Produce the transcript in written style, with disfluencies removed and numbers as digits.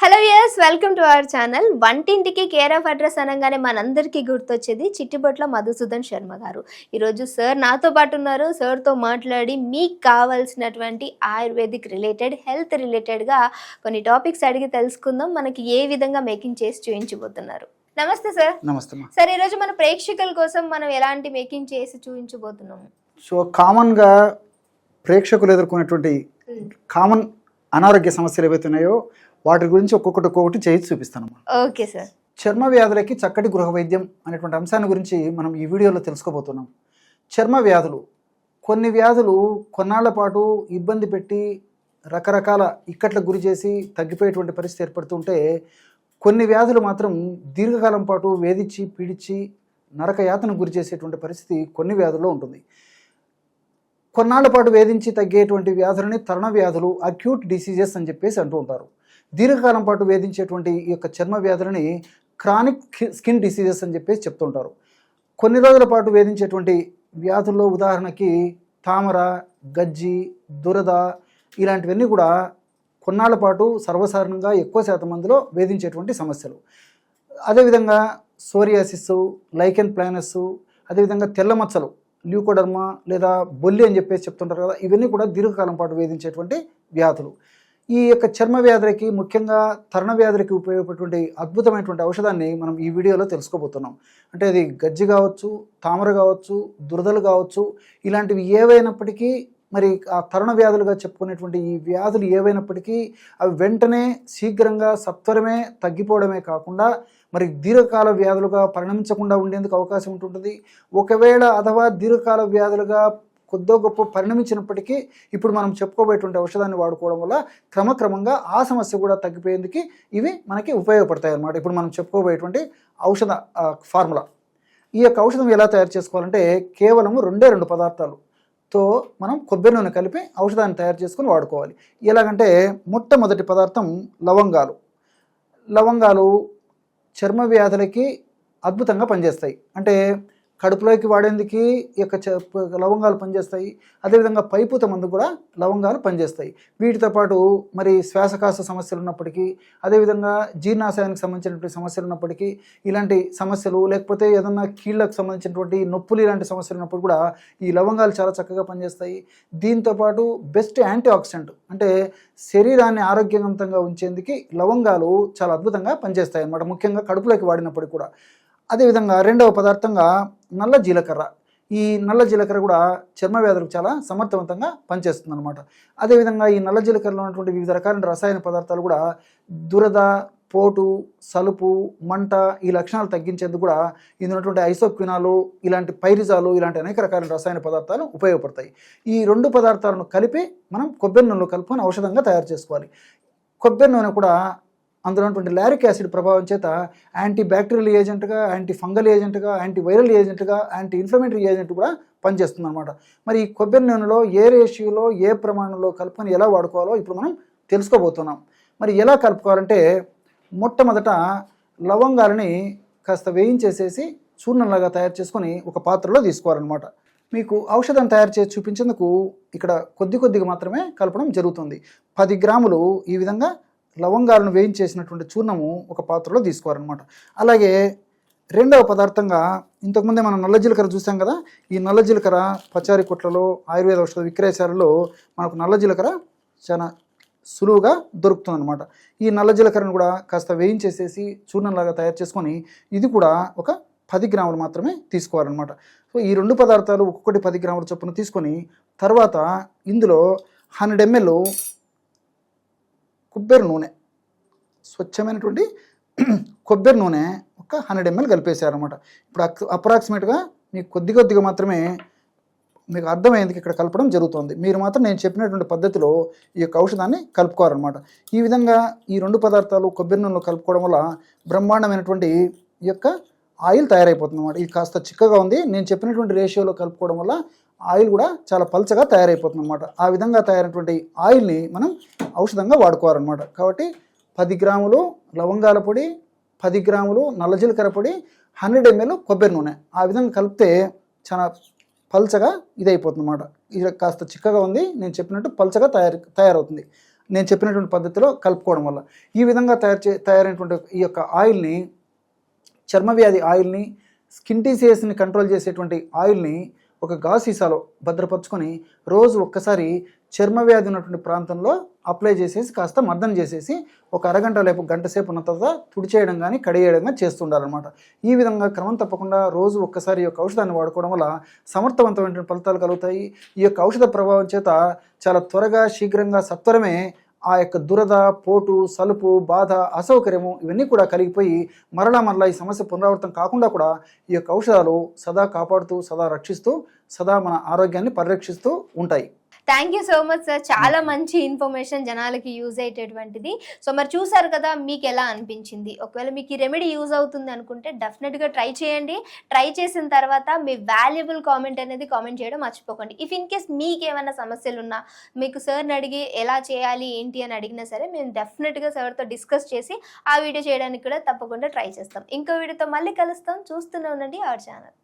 Hello viewers, welcome to our channel. వంటింటికి care of address అనగానే మనందరికీ గుర్తొచ్చేది చిట్టిబొట్ల మధుసూదన్ శర్మ గారు. ఈరోజు సార్ నాతో పాటు ఉన్నారు. సార్తో మాట్లాడి మీకు కావాల్సినటువంటి ఆయుర్వేదిక్ రిలేటెడ్, హెల్త్ రిలేటెడ్గా కొన్ని టాపిక్స్ అడిగి తెలుసుకుందాం. మనకి ఏ విధంగా మేకింగ్ చేసి చూపించబోతున్నారు. నమస్తే సార్. నమస్తే. సార్, ఈరోజు మన ప్రేక్షకుల కోసం మనం ఎలాంటి మేకింగ్ చేసి చూపించబోతున్నాము? సో కామన్గా ప్రేక్షకులు ఎదుర్కొనేటువంటి కామన్ అనారోగ్య సమస్యలు ఏవైతే ఉన్నాయో వాటి గురించి ఒక్కొక్కటి చేసి చూపిస్తాను. Okay sir. చర్మ వ్యాధులకి చక్కటి గృహ వైద్యం అనేటువంటి అంశాన్ని గురించి మనం ఈ వీడియోలో తెలుసుకోబోతున్నాం. చర్మ వ్యాధులు, కొన్ని వ్యాధులు కొన్నాళ్ల పాటు ఇబ్బంది పెట్టి రకరకాల ఇక్కట్లకు గురి చేసి తగ్గిపోయేటువంటి పరిస్థితి ఏర్పడుతుంటే, కొన్ని వ్యాధులు మాత్రం దీర్ఘకాలం పాటు వేధించి పీడించి నరక యాతనకు గురి చేసేటువంటి పరిస్థితి కొన్ని వ్యాధుల్లో ఉంటుంది. కొన్నాళ్ల పాటు వేధించి తగ్గేటువంటి వ్యాధులని తరుణ వ్యాధులు, అక్యూట్ డిసీజెస్ అని చెప్పేసి అంటూ ఉంటారు. దీర్ఘకాలం పాటు వేధించేటువంటి ఈ యొక్క చర్మ వ్యాధులని క్రానిక్ స్కిన్ డిసీజెస్ అని చెప్పేసి చెప్తుంటారు. కొన్ని రోజుల పాటు వేధించేటువంటి వ్యాధుల్లో ఉదాహరణకి తామర, గజ్జి, దురద ఇలాంటివన్నీ కూడా కొన్నాళ్ల పాటు సర్వసాధారణంగా ఎక్కువ శాతం మందిలో వేధించేటువంటి సమస్యలు. అదేవిధంగా సోరియాసిస్, లైకెన్ ప్లానస్, అదేవిధంగా తెల్ల మచ్చలు, ల్యూకోడర్మా లేదా బొల్లి అని చెప్పేసి చెప్తుంటారు కదా, ఇవన్నీ కూడా దీర్ఘకాలం పాటు వేధించేటువంటి వ్యాధులు. ఈ యొక్క చర్మ వ్యాధులకి, ముఖ్యంగా తరుణ వ్యాధులకి ఉపయోగపడేటువంటి అద్భుతమైనటువంటి ఔషధాన్ని మనం ఈ వీడియోలో తెలుసుకోబోతున్నాం. అంటే అది గజ్జి కావచ్చు, తామర కావచ్చు, దురదలు కావచ్చు, ఇలాంటివి ఏవైనప్పటికీ, మరి ఆ తరుణ వ్యాధులుగా చెప్పుకునేటువంటి ఈ వ్యాధులు ఏవైనప్పటికీ అవి వెంటనే శీఘ్రంగా సత్వరమే తగ్గిపోవడమే కాకుండా మరి దీర్ఘకాల వ్యాధులుగా పరిణమించకుండా ఉండేందుకు అవకాశం ఉంటుంటుంది. ఒకవేళ అథవా దీర్ఘకాల వ్యాధులుగా కొద్దో గొప్ప పరిణమించినప్పటికీ ఇప్పుడు మనం చెప్పుకోబోయేటువంటి ఔషధాన్ని వాడుకోవడం వల్ల క్రమక్రమంగా ఆ సమస్య కూడా తగ్గిపోయేందుకు ఇవి మనకి ఉపయోగపడతాయి అన్నమాట. ఇప్పుడు మనం చెప్పుకోబోయేటువంటి ఔషధ ఫార్ములా. ఈ యొక్క ఔషధం ఎలా తయారు చేసుకోవాలంటే కేవలం 2 పదార్థాలతో మనం కొబ్బరి నూనె కలిపి ఔషధాన్ని తయారు చేసుకుని వాడుకోవాలి. ఎలాగంటే మొట్టమొదటి పదార్థం లవంగాలు. లవంగాలు చర్మ వ్యాధులకి అద్భుతంగా పనిచేస్తాయి. అంటే కడుపులోకి వాడేందుకు ఈ యొక్క లవంగాలు పనిచేస్తాయి. అదేవిధంగా పైపూత మందు కూడా లవంగాలు పనిచేస్తాయి. వీటితో పాటు మరి శ్వాసకాశ సమస్యలు ఉన్నప్పటికీ, అదేవిధంగా జీర్ణాశయానికి సంబంధించినటువంటి సమస్యలు ఉన్నప్పటికీ, ఇలాంటి సమస్యలు లేకపోతే ఏదన్నా కీళ్ళకు సంబంధించినటువంటి నొప్పులు ఇలాంటి సమస్యలు ఉన్నప్పుడు కూడా ఈ లవంగాలు చాలా చక్కగా పనిచేస్తాయి. దీంతోపాటు బెస్ట్ యాంటీ ఆక్సిడెంట్, అంటే శరీరాన్ని ఆరోగ్యవంతంగా ఉంచేందుకు లవంగాలు చాలా అద్భుతంగా పనిచేస్తాయి అన్నమాట, ముఖ్యంగా కడుపులోకి వాడినప్పుడు కూడా. అదేవిధంగా రెండవ పదార్థంగా నల్ల జీలకర్ర. ఈ నల్ల జీలకర్ర కూడా చర్మ వ్యాధులకు చాలా సమర్థవంతంగా పనిచేస్తుంది అనమాట. అదేవిధంగా ఈ నల్ల జీలకర్రలో ఉన్నటువంటి వివిధ రకాలైన రసాయన పదార్థాలు కూడా దురద, పోటు, సలుపు, మంట ఈ లక్షణాలు తగ్గించేందుకు కూడా ఇందులో ఉన్నటువంటి ఐసోక్వినాలు, ఇలాంటి పైరిజాలు, ఇలాంటి అనేక రకాలైన రసాయన పదార్థాలు ఉపయోగపడతాయి. ఈ 2 పదార్థాలను కలిపి మనం కొబ్బరి నూనెలో కలుపుకొని ఔషధంగా తయారు చేసుకోవాలి. కొబ్బరి నూనె కూడా అందులో ఉన్నటువంటి లారిక్ యాసిడ్ ప్రభావం చేత యాంటీ బ్యాక్టీరియల్ ఏజెంట్గా, యాంటీ ఫంగల్ ఏజెంట్గా, యాంటీ వైరల్ ఏజెంట్గా, యాంటీ ఇన్ఫ్లమేటరీ ఏజెంట్ కూడా పనిచేస్తుంది అనమాట. మరి ఈ కొబ్బరి నూనెలో ఏ రేషియోలో, ఏ ప్రమాణంలో కలుపుకొని ఎలా వాడుకోవాలో ఇప్పుడు మనం తెలుసుకోబోతున్నాం. మరి ఎలా కలుపుకోవాలంటే మొట్టమొదట లవంగాలని కాస్త వేయించేసేసి చూర్ణంలాగా తయారు చేసుకొని ఒక పాత్రలో తీసుకోవాలన్నమాట. మీకు ఔషధం తయారు చేసి చూపించేందుకు ఇక్కడ కొద్దిగా మాత్రమే కలపడం జరుగుతుంది. 10 గ్రాములు ఈ విధంగా లవంగాలను వేయించేసినటువంటి చూర్ణము ఒక పాత్రలో తీసుకోవాలన్నమాట. అలాగే రెండవ పదార్థంగా ఇంతకుముందే మనం నల్ల జీలకర్ర చూసాం కదా, ఈ నల్ల జీలకర్ర పచారీ కొట్లలో, ఆయుర్వేద ఔషధ విక్రయశాలలో మనకు నల్ల జీలకర్ర చాలా సులువుగా దొరుకుతుంది అనమాట. ఈ నల్ల జీలకర్రను కూడా కాస్త వేయించేసేసి చూర్ణంలాగా తయారు చేసుకొని ఇది కూడా ఒక 10 గ్రాములు మాత్రమే తీసుకోవాలన్నమాట. సో ఈ 2 పదార్థాలు ఒక్కొక్కటి 10 గ్రాముల చొప్పున తీసుకొని తర్వాత ఇందులో 100 ml కొబ్బరి నూనె, స్వచ్ఛమైనటువంటి కొబ్బరి నూనె ఒక 100 ml కలిపేశారనమాట. ఇప్పుడు అప్రాక్సిమేట్గా మీకు కొద్దిగా మాత్రమే మీకు అర్థమయ్యేందుకు ఇక్కడ కలపడం జరుగుతుంది. మీరు మాత్రం నేను చెప్పినటువంటి పద్ధతిలో ఈ యొక్క ఔషధాన్ని కలుపుకోవాలన్నమాట. ఈ విధంగా ఈ 2 పదార్థాలు కొబ్బరి నూనెలో కలుపుకోవడం వల్ల బ్రహ్మాండమైనటువంటి ఈ యొక్క ఆయిల్ తయారైపోతుంది అన్నమాట. ఇది కాస్త చిక్కగా ఉంది. నేను చెప్పినటువంటి రేషియోలో కలుపుకోవడం వల్ల ఆయిల్ కూడా చాలా పల్చగా తయారైపోతుంది అన్నమాట. ఆ విధంగా తయారైనటువంటి ఆయిల్ని మనం ఔషధంగా వాడుకోవాలన్నమాట. కాబట్టి 10 గ్రాములు లవంగాల పొడి, 10 గ్రాములు నల్ల జీలకర్ర పొడి, 100 ml కొబ్బరి నూనె ఆ విధంగా కలిపితే చాలా పల్చగా ఇదైపోతుంది అన్నమాట. ఇది కాస్త చిక్కగా ఉంది, నేను చెప్పినట్టు పల్చగా తయారవుతుంది. నేను చెప్పినటువంటి పద్ధతిలో కలుపుకోవడం వల్ల ఈ విధంగా తయారైనటువంటి ఈ యొక్క ఆయిల్ని, చర్మవ్యాధి ఆయిల్ని, స్కిన్ డిసీజెస్ని కంట్రోల్ చేసేటువంటి ఆయిల్ని ఒక గాజు సీసాలో భద్రపరుచుకొని రోజు ఒక్కసారి చర్మవ్యాధి ఉన్నటువంటి ప్రాంతంలో అప్లై చేసేసి కాస్త మర్దన చేసేసి ఒక అరగంట లేపు గంట సేపు ఉన్న తర్వాత తుడిచేయడం కానీ కడిగేయడం కానీ చేస్తుండాలన్నమాట. ఈ విధంగా క్రమం తప్పకుండా రోజు ఒక్కసారి ఈ యొక్క ఔషధాన్ని వాడుకోవడం వల్ల సమర్థవంతమైన ఫలితాలు కలుగుతాయి. ఈ యొక్క ఔషధ ప్రభావం చేత చాలా త్వరగా, శీఘ్రంగా, సత్వరమే ఆ యొక్క దురద, పోటు, సలుపు, బాధ, అసౌకర్యము ఇవన్నీ కూడా కలిగిపోయి మరలా ఈ సమస్య పునరావృతం కాకుండా కూడా ఈ యొక్క ఔషధాలు సదా కాపాడుతూ, సదా రక్షిస్తూ, సదా మన ఆరోగ్యాన్ని పరిరక్షిస్తూ ఉంటాయి. Thank you so much sir, చాలా మంచి ఇన్ఫర్మేషన్ జనాలకి యూజ్ అయ్యేటటువంటిది. సో మరి చూసారు కదా, మీకు ఎలా అనిపించింది? ఒకవేళ మీకు ఈ రెమెడీ యూజ్ అవుతుంది అనుకుంటే డెఫినెట్గా ట్రై చేయండి. ట్రై చేసిన తర్వాత మీ వాల్యుబుల్ కామెంట్ అనేది కామెంట్ చేయడం మర్చిపోకండి. ఇఫ్ ఇన్ కేస్ మీకు ఏమైనా సమస్యలు ఉన్నా, మీకు సార్ని అడిగి ఎలా చేయాలి ఏంటి అని అడిగినా సరే మేము డెఫినెట్గా సార్తో డిస్కస్ చేసి ఆ వీడియో చేయడానికి కూడా తప్పకుండా ట్రై చేస్తాం. ఇంకో వీడియోతో మళ్ళీ కలుస్తాం. చూస్తూనే ఉండండి అవర్ ఛానల్.